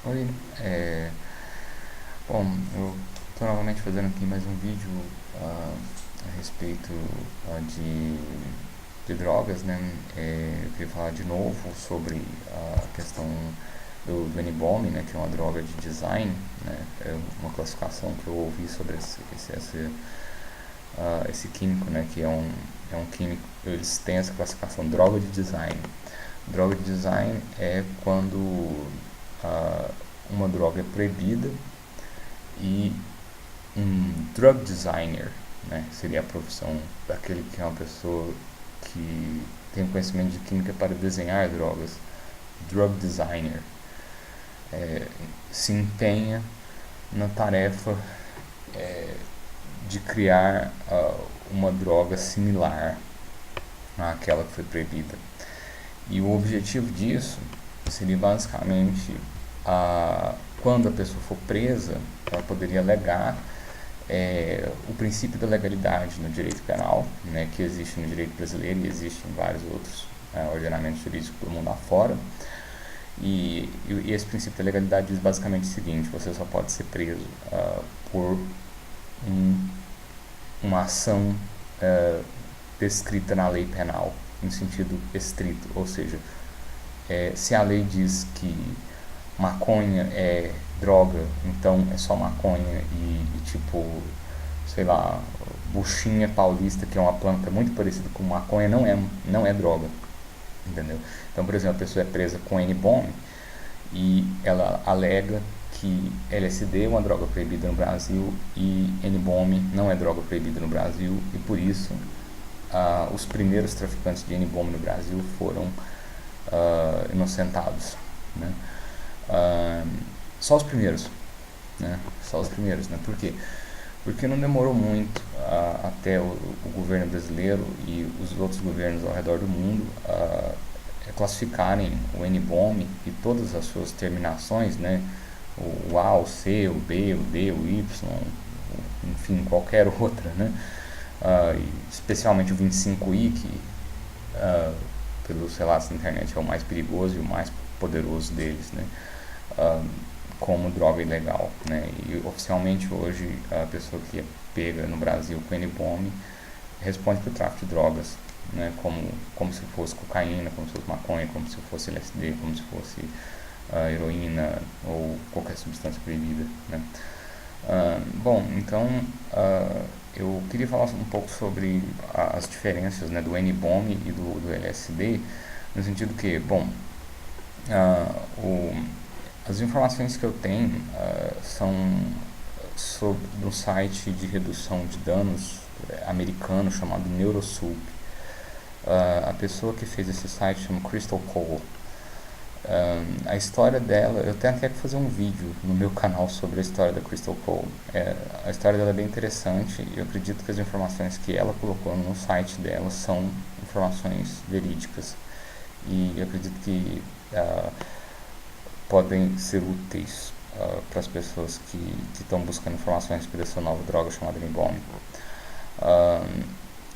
Oi, é, bom, eu estou novamente fazendo aqui mais um vídeo a respeito de drogas, né? Eu queria falar de novo sobre a questão do N-Bomb, né? Que é uma droga de design, né? É uma classificação que eu ouvi sobre esse químico, né? Que é um químico, eles têm essa classificação, droga de design. Droga de design é quando uma droga é proibida e um drug designer, né, seria a profissão daquele que é uma pessoa que tem conhecimento de química para desenhar drogas. Drug designer se empenha na tarefa de criar uma droga similar àquela que foi proibida. E o objetivo disso seria basicamente quando a pessoa for presa, ela poderia alegar o princípio da legalidade no direito penal, né, que existe no direito brasileiro e existe em vários outros ordenamentos jurídicos do mundo afora. E esse princípio da legalidade diz basicamente o seguinte: você só pode ser preso por um, uma ação descrita na lei penal, em sentido estrito, ou seja, se a lei diz que maconha é droga, então é só maconha e tipo, sei lá, buchinha paulista, que é uma planta muito parecida com maconha, não é droga, entendeu? Então, por exemplo, a pessoa é presa com N-bomb e ela alega que LSD é uma droga proibida no Brasil e N-bomb não é droga proibida no Brasil e por isso os primeiros traficantes de N-bomb no Brasil foram inocentados, né? Ah, só os primeiros, né? Só os primeiros, né? Por quê? Porque não demorou muito até o governo brasileiro e os outros governos ao redor do mundo classificarem o N-bomb e todas as suas terminações, né? O A, o C, o B, o D, o Y, enfim, qualquer outra, né? Especialmente o 25I, que pelos relatos na internet é o mais perigoso e o mais poderoso deles, né? Como droga ilegal, né? E oficialmente hoje a pessoa que é pega no Brasil com N-bomb responde por tráfico de drogas, né? Como se fosse cocaína, como se fosse maconha, como se fosse LSD, como se fosse heroína ou qualquer substância proibida, né? Bom, então eu queria falar um pouco sobre as diferenças, né, do N-bomb e do LSD, no sentido que, bom, ah, o, as informações que eu tenho são sobre um site de redução de danos americano chamado Neurosoup. A pessoa que fez esse site chama Crystal Cole. A história dela, eu tenho até que fazer um vídeo no meu canal sobre a história da Crystal Cole. A história dela é bem interessante e eu acredito que as informações que ela colocou no site dela são informações verídicas. E eu acredito que podem ser úteis para as pessoas que estão buscando informações sobre essa nova droga chamada N-bomb.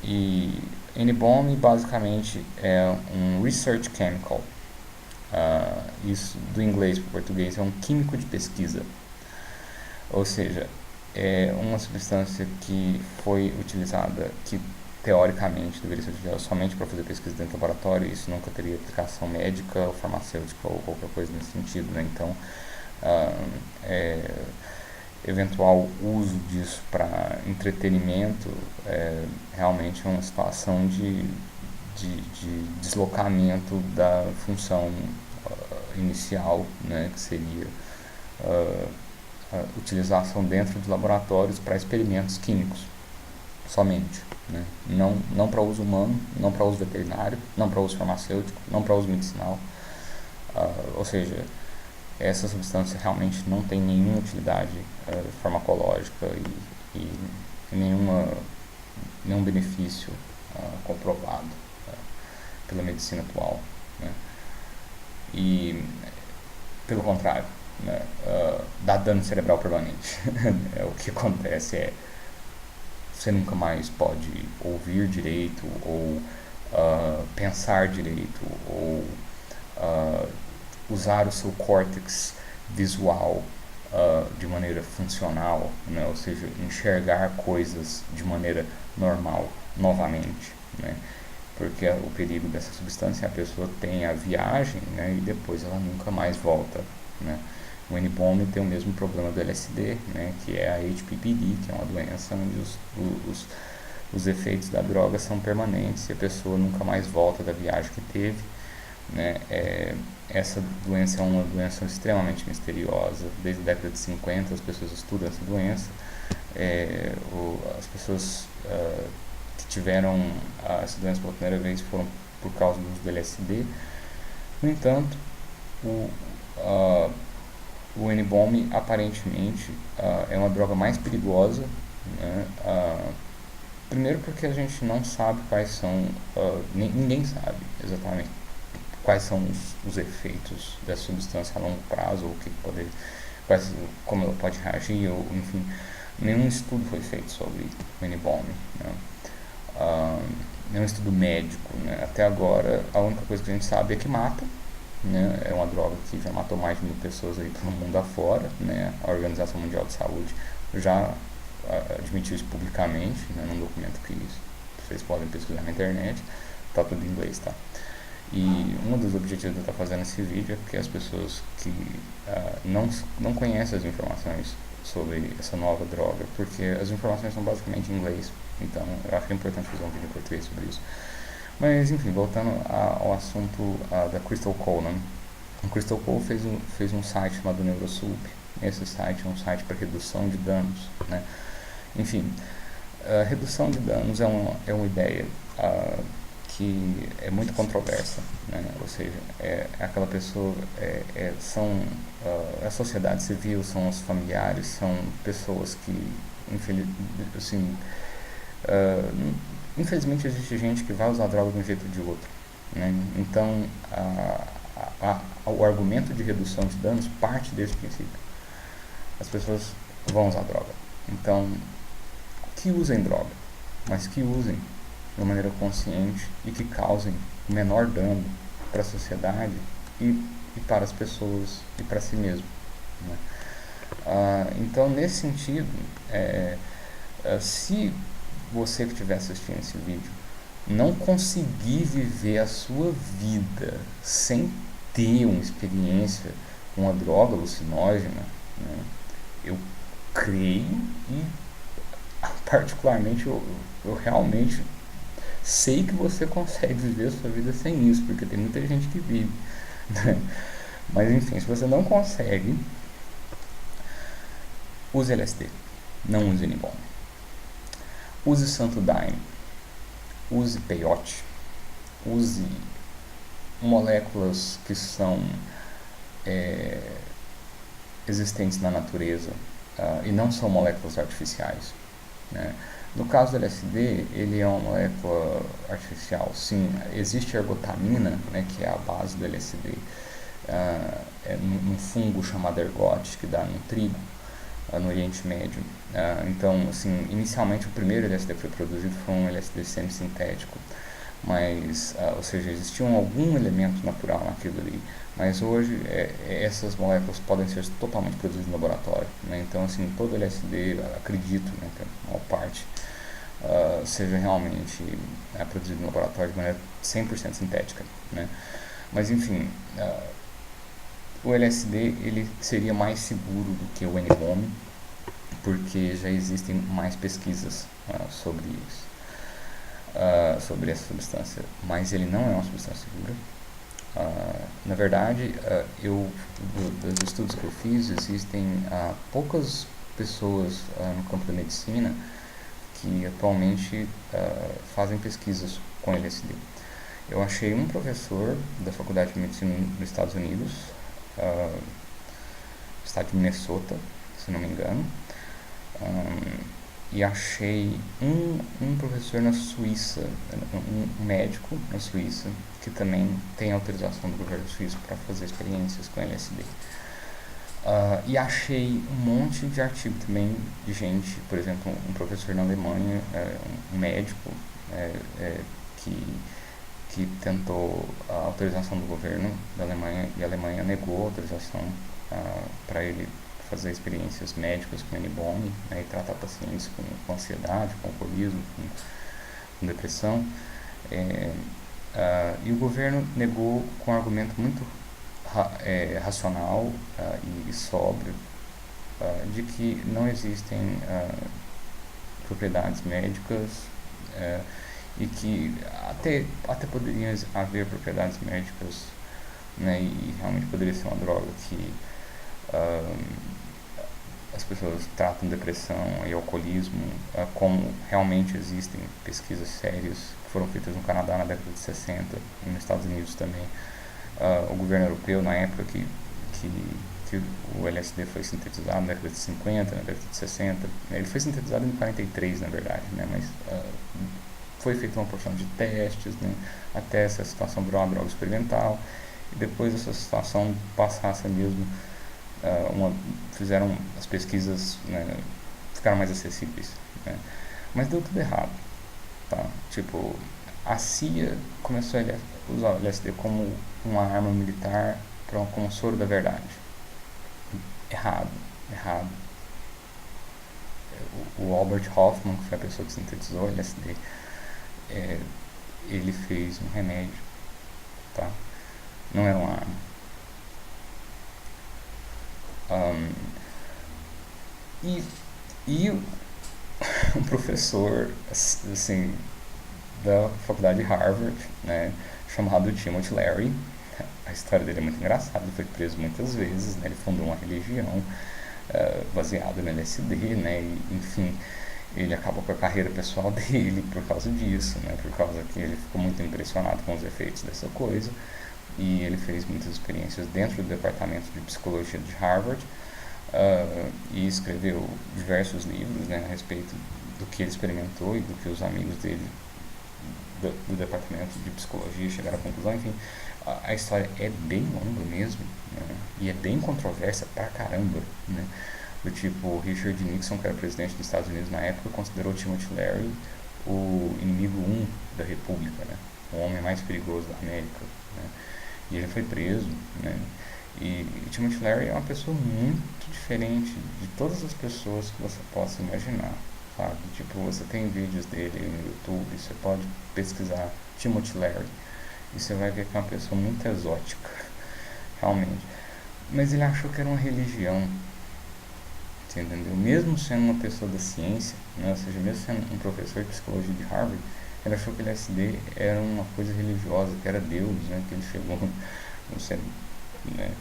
E N-bomb basicamente é um research chemical. Isso do inglês para o português é um químico de pesquisa. Ou seja, é uma substância que foi utilizada, que teoricamente deveria ser utilizada somente para fazer pesquisa dentro do laboratório, e isso nunca teria aplicação médica ou farmacêutica ou qualquer coisa nesse sentido, né? Então, eventual uso disso para entretenimento realmente é uma situação de deslocamento da função inicial, né, que seria a utilização dentro de laboratórios para experimentos químicos somente, né? Não para uso humano, não para uso veterinário, não para uso farmacêutico, não para uso medicinal. Ou seja, essa substância realmente não tem nenhuma utilidade farmacológica e nenhum benefício comprovado pela medicina atual, né? E, pelo contrário, né, dá dano cerebral permanente. O que acontece é você nunca mais pode ouvir direito ou pensar direito ou usar o seu córtex visual, de maneira funcional, né? Ou seja, enxergar coisas de maneira normal, novamente, né? Porque o perigo dessa substância é a pessoa tem a viagem, né, e depois ela nunca mais volta, né? O N-Bomb tem o mesmo problema do LSD, né, que é a HPPD, que é uma doença onde os efeitos da droga são permanentes e a pessoa nunca mais volta da viagem que teve, né? Essa doença é uma doença extremamente misteriosa. Desde a década de 50 as pessoas estudam essa doença. As pessoas que tiveram essa doença pela primeira vez foram por causa do uso do LSD. No entanto, o, uh, o N-Bomb aparentemente é uma droga mais perigosa, né? Primeiro porque a gente não sabe quais são, ninguém sabe exatamente quais são os efeitos dessa substância a longo prazo, ou como ela pode reagir, ou enfim, nenhum estudo foi feito sobre o N-Bomb, né? Nenhum estudo médico, né? Até agora a única coisa que a gente sabe é que mata, né? É uma droga que já matou mais de 1.000 pessoas aí pelo mundo afora, né? A Organização Mundial de Saúde já admitiu isso publicamente, né? Num documento que vocês podem pesquisar na internet, tá tudo em inglês, tá? E um dos objetivos de eu estar fazendo esse vídeo é porque as pessoas que não conhecem as informações sobre essa nova droga, porque as informações são basicamente em inglês, então eu acho que é importante fazer um vídeo em português sobre isso. Mas enfim, voltando ao assunto da Crystal Cole, né? O Crystal Cole fez um site chamado Neurosoup. Esse site é um site para redução de danos, né? Enfim, redução de danos é uma ideia que é muito controversa, né? Ou seja, aquela pessoa, a sociedade civil, são os familiares, são pessoas que, infelizmente existe gente que vai usar droga de um jeito ou de outro, né? Então, o argumento de redução de danos parte desse princípio. As pessoas vão usar droga. Então, que usem droga, mas que usem de uma maneira consciente e que causem o menor dano para a sociedade e para as pessoas e para si mesmo, né? Então, nesse sentido, se você que estiver assistindo esse vídeo não conseguir viver a sua vida sem ter uma experiência com uma droga alucinógena, né, eu creio e particularmente eu realmente sei que você consegue viver a sua vida sem isso, porque tem muita gente que vive, né? Mas enfim, se você não consegue, use LSD, não use N-Bomb. Use Santo Daime, use peyote, use moléculas que são existentes na natureza e não são moléculas artificiais, né? No caso do LSD, ele é uma molécula artificial. Sim, existe ergotamina, né, que é a base do LSD, num fungo chamado ergot, que dá no trigo, no Oriente Médio. Então, assim, inicialmente o primeiro LSD que foi produzido foi um LSD semi-sintético, mas, ou seja, existia algum elemento natural naquilo ali, mas hoje essas moléculas podem ser totalmente produzidas no laboratório, né? Então, assim, todo LSD, acredito, né, que a maior parte seja realmente produzido no laboratório de maneira 100% sintética, né? Mas, enfim, o LSD ele seria mais seguro do que o N-Bomb, porque já existem mais pesquisas sobre isso, sobre essa substância, mas ele não é uma substância segura. Na verdade, dos estudos que eu fiz, existem poucas pessoas no campo da medicina que atualmente fazem pesquisas com LSD. Eu achei um professor da Faculdade de Medicina dos Estados Unidos, estado de Minnesota, se não me engano, e achei um professor na Suíça, um médico na Suíça, que também tem autorização do governo suíço para fazer experiências com LSD. E achei um monte de artigo também de gente, por exemplo, um professor na Alemanha, um médico, que que tentou a autorização do governo da Alemanha e a Alemanha negou a autorização para ele fazer experiências médicas com N-bomb, né, e tratar pacientes com ansiedade, com alcoolismo, com depressão. E o governo negou com um argumento muito racional e sóbrio de que não existem propriedades médicas e que até poderiam haver propriedades médicas, né, e realmente poderia ser uma droga que as pessoas tratam depressão e alcoolismo, como realmente existem pesquisas sérias que foram feitas no Canadá na década de 60 e nos Estados Unidos também. O governo europeu, na época que o LSD foi sintetizado, na década de 50, na década de 60, ele foi sintetizado em 43, na verdade, né, mas foi feita uma porção de testes, né, até essa situação virar uma droga experimental, e depois essa situação passasse mesmo, fizeram as pesquisas, né, ficaram mais acessíveis, né, mas deu tudo errado, tá? Tipo, a CIA começou a usar o LSD como uma arma militar, como soro da verdade. Errado. O Albert Hofmann, que foi a pessoa que sintetizou o LSD, ele fez um remédio, tá? Não era uma arma. E um professor, assim, da faculdade de Harvard, né, chamado Timothy Leary. A história dele é muito engraçada, ele foi preso muitas vezes, né, ele fundou uma religião baseada no LSD, né, e, enfim, ele acabou com a carreira pessoal dele por causa disso, né, por causa que ele ficou muito impressionado com os efeitos dessa coisa, e ele fez muitas experiências dentro do departamento de psicologia de Harvard, e escreveu diversos livros, né, a respeito do que ele experimentou e do que os amigos dele do departamento de psicologia chegaram à conclusão. Enfim, a história é bem longa mesmo, né, e é bem controversa pra caramba, né, do tipo, Richard Nixon, que era presidente dos Estados Unidos na época, considerou Timothy Leary o inimigo da República, né, o homem mais perigoso da América, né, e ele foi preso, né, e Timothy Leary é uma pessoa muito diferente de todas as pessoas que você possa imaginar, sabe? Tipo, você tem vídeos dele no YouTube, você pode pesquisar Timothy Leary e você vai ver que é uma pessoa muito exótica, realmente. Mas ele achou que era uma religião, você entendeu? Mesmo sendo uma pessoa da ciência, né? Ou seja, mesmo sendo um professor de psicologia de Harvard, ele achou que o LSD era uma coisa religiosa, que era Deus, né? Que ele chegou, não sei, né?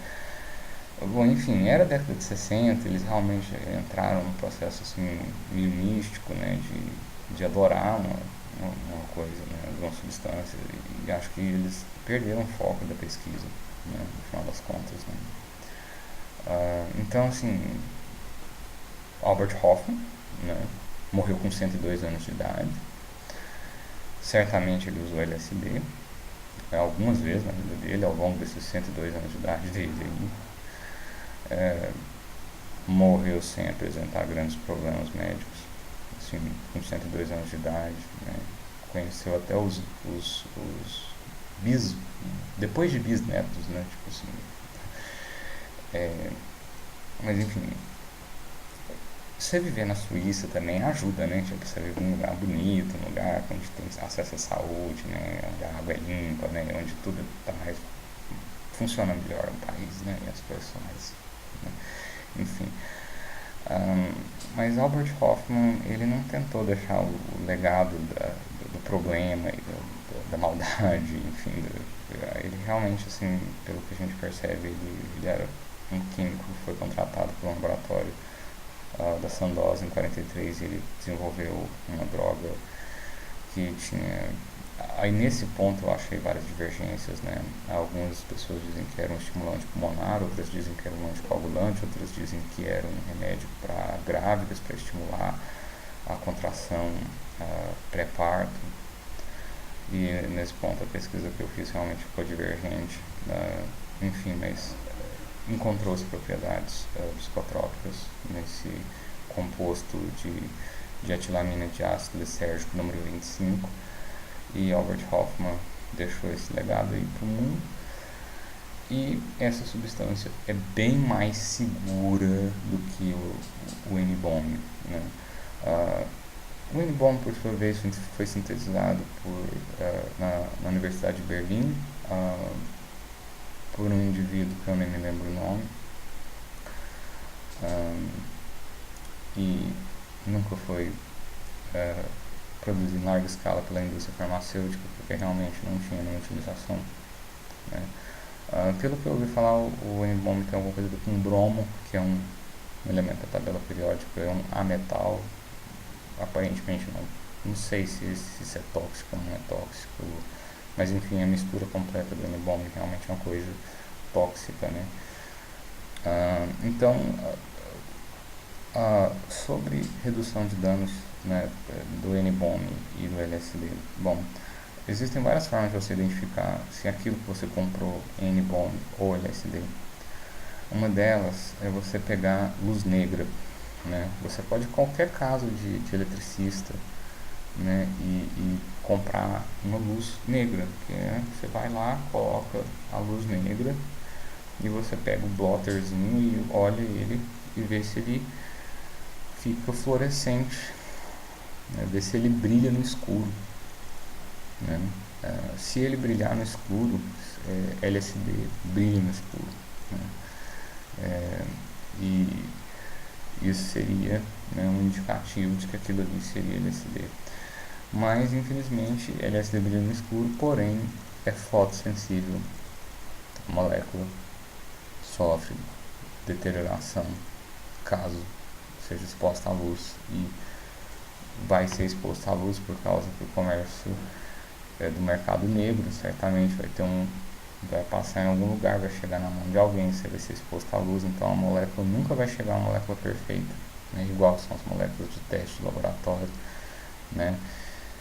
Bom, enfim, era a década de 60, eles realmente entraram num processo assim, meio místico, né, de adorar uma coisa, né, uma substância, e acho que eles perderam o foco da pesquisa, né, no final das contas, né. Então, assim, Albert Hofmann, né, morreu com 102 anos de idade, certamente ele usou LSD, algumas vezes na vida dele, ao longo desses 102 anos de idade dele aí. Morreu sem apresentar grandes problemas médicos, assim, com 102 anos de idade, né? Conheceu até os depois de bisnetos, né? Tipo assim, mas enfim, você viver na Suíça também ajuda, né? Tipo, você vive num lugar bonito, num lugar onde tem acesso à saúde, né? Onde a água é limpa, né? Onde tudo tá mais funciona melhor no país, né? E as coisas são mais, né? Enfim, mas Albert Hofmann, ele não tentou deixar o legado do problema e da maldade, enfim, ele realmente, assim, pelo que a gente percebe, ele era um químico que foi contratado por um laboratório da Sandoz em 43, e ele desenvolveu uma droga que tinha... Aí nesse ponto eu achei várias divergências, né? Algumas pessoas dizem que era um estimulante pulmonar, outras dizem que era um anticoagulante, outras dizem que era um remédio para grávidas, para estimular a contração pré-parto. E nesse ponto a pesquisa que eu fiz realmente ficou divergente, enfim, mas encontrou-se propriedades psicotrópicas nesse composto de etilamina de ácido lisérgico número 25. E Albert Hofmann deixou esse legado aí para o mundo. E essa substância é bem mais segura do que o N-bomb, né? O N-bomb, por sua vez, foi sintetizado na Universidade de Berlim por um indivíduo que eu nem me lembro o nome, e nunca foi produzido em larga escala pela indústria farmacêutica, porque realmente não tinha nenhuma utilização, né? Pelo que eu ouvi falar, o N-bomb tem alguma coisa a ver com bromo, que é um elemento da tabela periódica, é um ametal. Aparentemente não sei se isso é tóxico ou não é tóxico, mas enfim, a mistura completa do N-bomb realmente é uma coisa tóxica, né? Então, sobre redução de danos, né, do N-bomb e do LSD, bom, existem várias formas de você identificar se aquilo que você comprou é N-bomb ou LSD. Uma delas é você pegar luz negra, né? Você pode, em qualquer caso de eletricista, né, e comprar uma luz negra, que é, você vai lá, coloca a luz negra e você pega o blotterzinho e olha ele e vê se ele fica fluorescente, né, vê se ele brilha no escuro, né? Se ele brilhar no escuro, LSD brilha no escuro, né? E isso seria, né, um indicativo de que aquilo ali seria LSD. Mas, infelizmente, LSD brilha no escuro, porém é fotossensível. A molécula sofre deterioração caso seja exposta à luz, e vai ser exposta à luz por causa do comércio do mercado negro. Certamente vai passar em algum lugar, vai chegar na mão de alguém, você vai ser exposto à luz, então a molécula nunca vai chegar a uma molécula perfeita, né? Igual são as moléculas de teste de laboratório, né?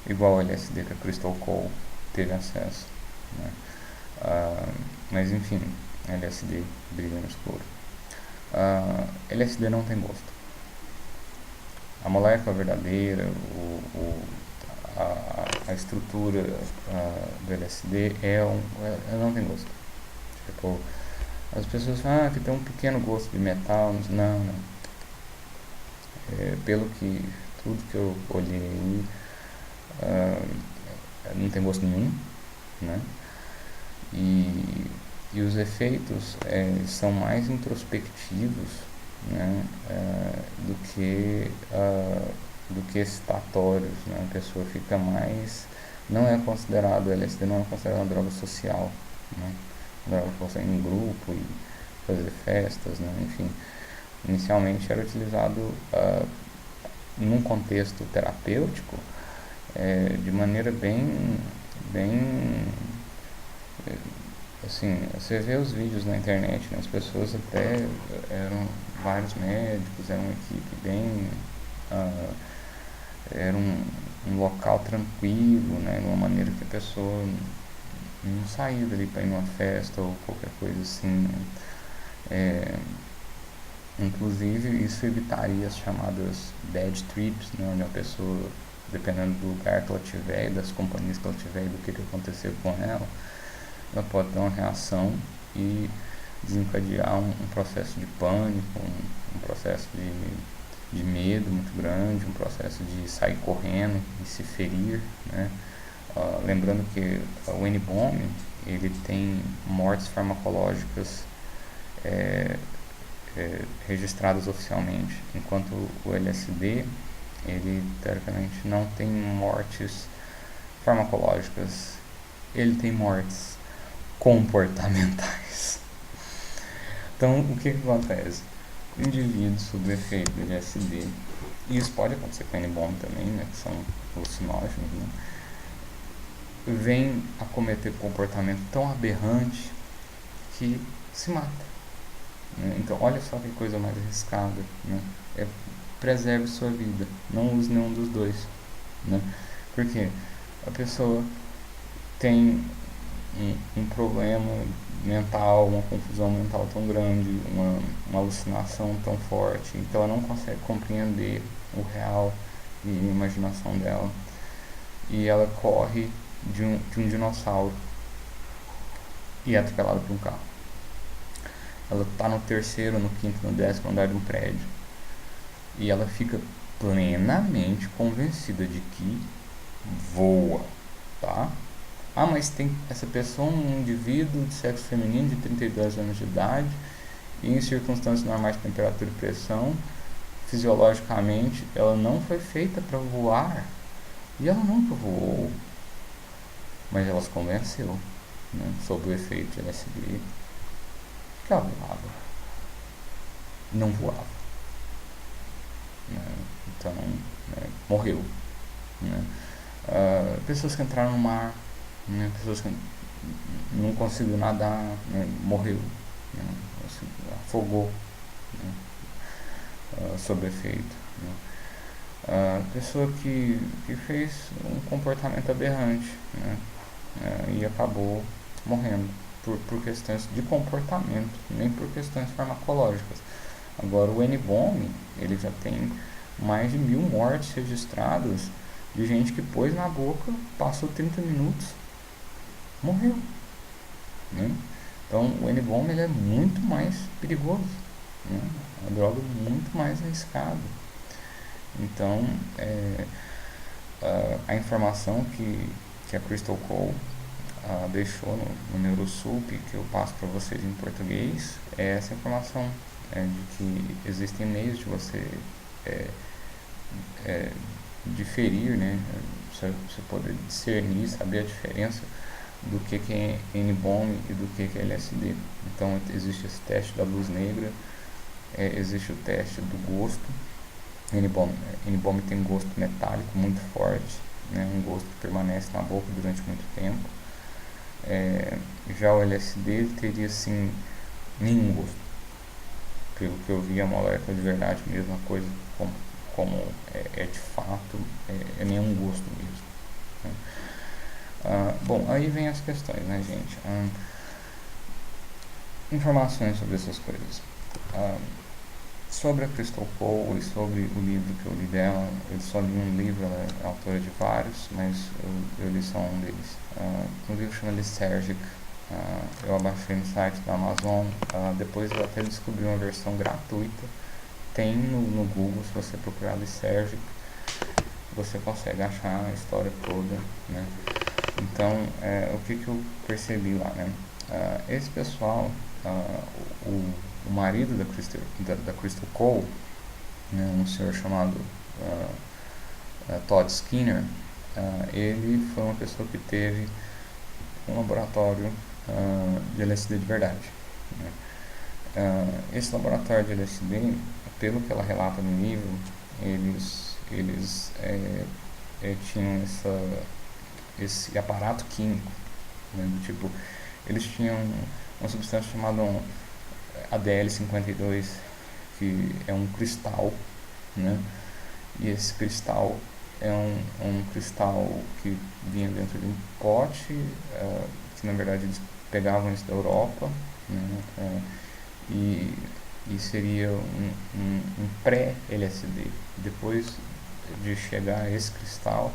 Igual o LSD que a Crystal Cole teve acesso, né? Mas enfim, LSD brilha no escuro. LSD não tem gosto. A molécula verdadeira, a estrutura do LSD ela não tem gosto. Tipo, as pessoas falam que tem um pequeno gosto de metal. Não. Pelo que tudo que eu olhei, não tem gosto nenhum, né? E os efeitos são mais introspectivos, né, do que excitatórios, né? A pessoa fica mais... Não é considerado, o LSD não é considerado uma droga social, né? Uma droga para você ir em grupo e fazer festas, né? Enfim, inicialmente era utilizado num contexto terapêutico, de maneira bem assim, você vê os vídeos na internet, né? As pessoas até eram vários médicos, era uma equipe bem... era um local tranquilo, né? De uma maneira que a pessoa não saía dali para ir numa festa ou qualquer coisa assim, né? Inclusive, isso evitaria as chamadas bad trips, né? Onde a pessoa, dependendo do lugar que ela tiver e das companhias que ela tiver e do que aconteceu com ela pode ter uma reação e desencadear um processo de pânico, um processo de medo muito grande, um processo de sair correndo e se ferir, né? Lembrando que o N-bomb ele tem mortes farmacológicas registradas oficialmente, enquanto o LSD ele teoricamente não tem mortes farmacológicas, ele tem mortes comportamentais. Então, o que acontece? O indivíduo sob efeito do LSD, e isso pode acontecer com N-bomb também, né, que são alucinógenos, né, vem a cometer comportamento tão aberrante que se mata, né? Então, olha só que coisa mais arriscada, né? Preserve sua vida, não use nenhum dos dois, né? Porque a pessoa tem um problema mental, uma confusão mental tão grande, uma alucinação tão forte, então ela não consegue compreender o real e a imaginação dela, e ela corre de um dinossauro e é atropelada por um carro. Ela está no terceiro, no quinto, no décimo andar de um prédio e ela fica plenamente convencida de que voa, tá? Ah, mas tem essa pessoa, um indivíduo de sexo feminino de 32 anos de idade e em circunstâncias normais de temperatura e pressão, fisiologicamente, ela não foi feita para voar e ela nunca voou, mas ela se convenceu, né, sob o efeito de LSD, que ela voava, não voava, né, então, né, morreu, né. Pessoas que entraram no mar, né, pessoas que não conseguiu nadar, né, morreu, né, assim, afogou, né, sob efeito, né. Pessoa que fez um comportamento aberrante, né, e acabou morrendo por questões de comportamento, nem por questões farmacológicas. Agora o N-Bomb, ele já tem mais de 1.000 mortes registradas de gente que pôs na boca, passou 30 minutos, morreu, né? Então o N-Bomb ele é muito mais perigoso, né? É uma droga muito mais arriscada. Então a informação que a Crystal Cole deixou no Neurosup, que eu passo para vocês em português, é essa informação, de que existem meios de você diferir, né, você poder discernir, saber a diferença do que é N-Bomb e do que é LSD. Então existe esse teste da luz negra, existe o teste do gosto. N-Bomb tem um gosto metálico muito forte, né, um gosto que permanece na boca durante muito tempo. Já o LSD teria assim nenhum gosto. Pelo que eu vi, a molécula de verdade, mesma coisa, como é de fato, é nenhum gosto mesmo, né? Bom, aí vem as questões, né, gente? Informações sobre essas coisas. Sobre a Crystal Cole e sobre o livro que eu li dela, eu só li um livro, ela é autora de vários, mas eu li só um deles. O livro chama Lysergic, eu abaixei no site da Amazon, depois eu até descobri uma versão gratuita, tem no Google, se você procurar Lysergic, você consegue achar a história toda, né? Então, o que eu percebi lá, né? Esse pessoal, o marido da Crystal Cole, né, um senhor chamado Todd Skinner, ele foi uma pessoa que teve um laboratório de LSD de verdade, né? Esse laboratório de LSD, pelo que ela relata no livro, eles tinham esse aparato químico, né, do tipo, eles tinham uma substância chamada ADL-52, que é um cristal, né, e esse cristal é um cristal que vinha dentro de um pote, que na verdade eles pegavam isso da Europa, né, e seria um pré-LSD. Depois de chegar a esse cristal,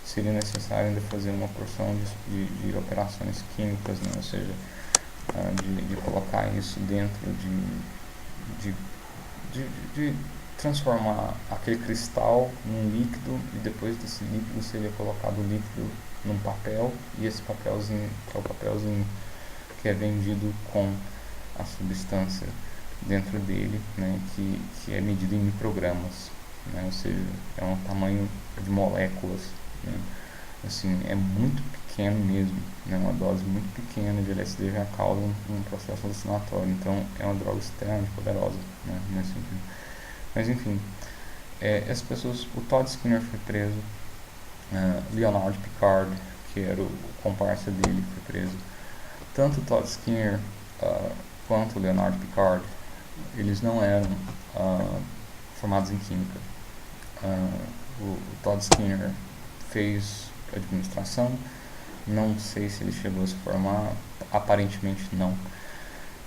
seria necessário ainda fazer uma porção de operações químicas, né? Ou seja, de colocar isso dentro de transformar aquele cristal num líquido, e depois desse líquido seria colocado o líquido num papel, e esse papelzinho, que é o papelzinho que é vendido com a substância dentro dele, né, que é medido em microgramas, né, ou seja, é um tamanho de moléculas, né, assim, é muito pequeno mesmo, né, uma dose muito pequena de LSD já causa um processo alucinatório, então é uma droga extremamente poderosa, né, nesse sentido. Mas enfim, essas pessoas, o Todd Skinner foi preso, Leonard Picard, que era o comparsa dele, foi preso. Tanto o Todd Skinner quanto o Leonard Picard, eles não eram formados em química. O Todd Skinner fez administração, não sei se ele chegou a se formar, aparentemente não.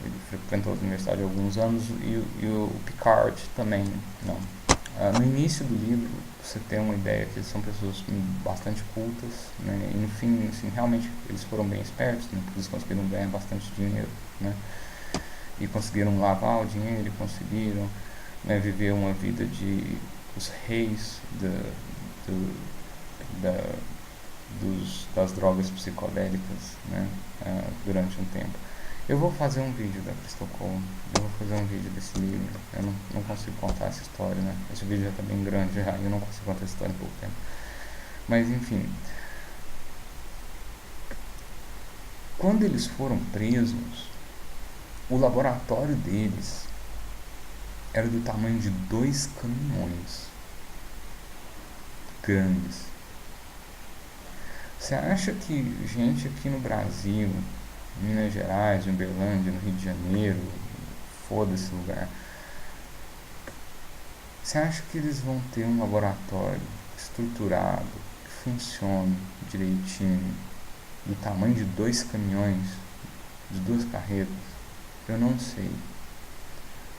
Ele frequentou a universidade há alguns anos, e o Picard também não. No início do livro, você tem uma ideia que eles são pessoas bastante cultas, né? E no fim, assim, realmente eles foram bem espertos, né? Porque eles conseguiram ganhar bastante dinheiro, né? E conseguiram lavar o dinheiro, e conseguiram, né, viver uma vida de os reis da, das drogas psicodélicas, né? Durante um tempo. Eu vou fazer um vídeo da Crystal Cole, eu vou fazer um vídeo desse livro. Eu não consigo contar essa história, né? Esse vídeo já está bem grande já, e eu não consigo contar essa história em pouco tempo. Mas enfim, quando eles foram presos, o laboratório deles era do tamanho de 2 caminhões grandes. Você acha que gente aqui no Brasil, Minas Gerais, Uberlândia, no Rio de Janeiro, foda-se lugar, você acha que eles vão ter um laboratório estruturado, que funcione direitinho, do tamanho de 2 caminhões, de 2 carretas? Eu não sei.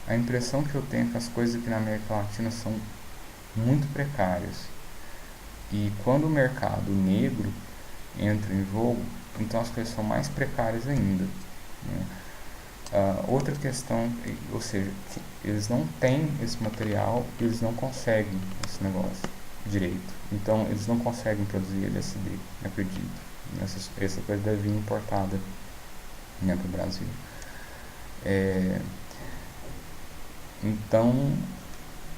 A impressão que eu tenho é que as coisas aqui na América Latina são muito precárias. E quando o mercado negro entra em jogo, então as coisas são mais precárias ainda, né? Outra questão, ou seja, que eles não têm esse material, eles não conseguem esse negócio direito. Então eles não conseguem produzir LSD, acredito. Essa coisa deve vir importada, né, para o Brasil. Então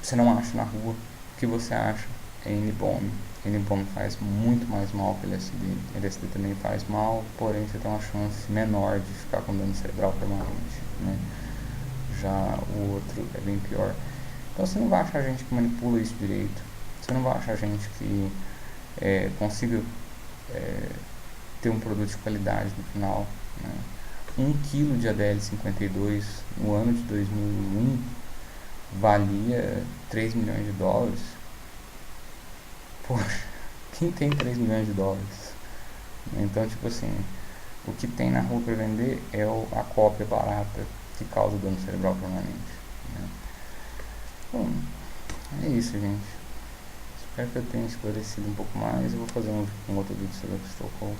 você não acha na rua. O que você acha é N-bomb. N-bomb faz muito mais mal que LSD. LSD também faz mal, porém você tem uma chance menor de ficar com dano cerebral permanente, né? Já o outro é bem pior. Então você não vai achar gente que manipula isso direito. Você não vai achar gente que consiga ter um produto de qualidade no final, né? 1 quilo de ADL-52 no ano de 2001 valia 3 milhões de dólares. Poxa, quem tem 3 milhões de dólares? Então, tipo assim, o que tem na rua para vender é a cópia barata que causa dano cerebral permanente, né? Bom, é isso, gente. Espero que eu tenha esclarecido um pouco mais. Eu vou fazer um outro vídeo sobre a Crystal Cole.